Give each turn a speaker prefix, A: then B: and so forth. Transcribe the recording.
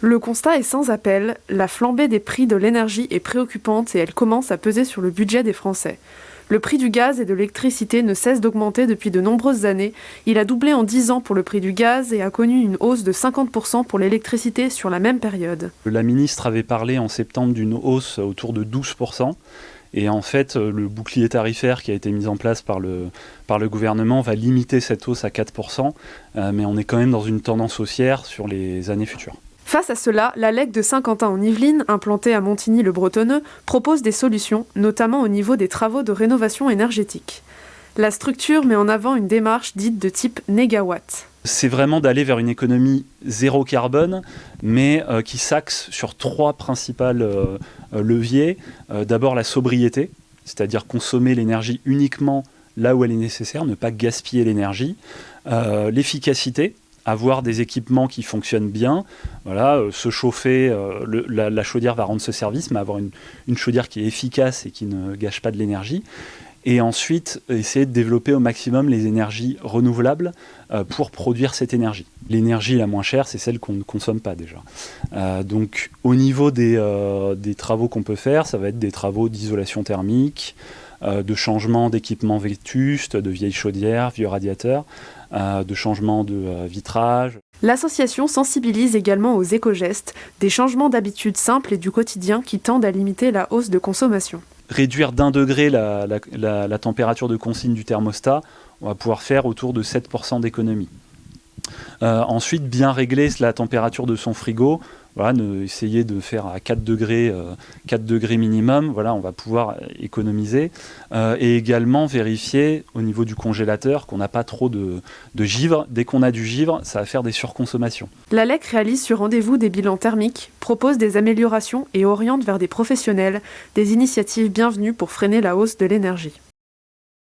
A: Le constat est sans appel, la flambée des prix de l'énergie est préoccupante et elle commence à peser sur le budget des Français. Le prix du gaz et de l'électricité ne cesse d'augmenter depuis de nombreuses années. Il a doublé en 10 ans pour le prix du gaz et a connu une hausse de 50% pour l'électricité sur la même période.
B: La ministre avait parlé en septembre d'une hausse autour de 12%. Et en fait, le bouclier tarifaire qui a été mis en place par le gouvernement va limiter cette hausse à 4%. Mais on est quand même dans une tendance haussière sur les années futures.
A: Face à cela, la LEC de Saint-Quentin-en-Yvelines, implantée à Montigny-le-Bretonneux, propose des solutions, notamment au niveau des travaux de rénovation énergétique. La structure met en avant une démarche dite de type négawatt.
B: C'est vraiment d'aller vers une économie zéro carbone, mais qui s'axe sur 3 principaux leviers. D'abord la sobriété, c'est-à-dire consommer l'énergie uniquement là où elle est nécessaire, ne pas gaspiller l'énergie. L'efficacité, avoir des équipements qui fonctionnent bien, se chauffer, la chaudière va rendre ce service, mais avoir une chaudière qui est efficace et qui ne gâche pas de l'énergie. Et ensuite, essayer de développer au maximum les énergies renouvelables pour produire cette énergie. L'énergie la moins chère, c'est celle qu'on ne consomme pas déjà. Donc au niveau des travaux qu'on peut faire, ça va être des travaux d'isolation thermique, de changement d'équipements vétustes, de vieilles chaudières, vieux radiateurs, de changement de vitrage.
A: L'association sensibilise également aux éco-gestes, des changements d'habitudes simples et du quotidien qui tendent à limiter la hausse de consommation.
B: Réduire d'1 degré la température de consigne du thermostat, on va pouvoir faire autour de 7% d'économie. Ensuite, bien régler la température de son frigo, essayer de faire à 4 degrés minimum, on va pouvoir économiser. Et également vérifier au niveau du congélateur qu'on n'a pas trop de givre. Dès qu'on a du givre, ça va faire des surconsommations.
A: La LEC réalise sur rendez-vous des bilans thermiques, propose des améliorations et oriente vers des professionnels, des initiatives bienvenues pour freiner la hausse de l'énergie.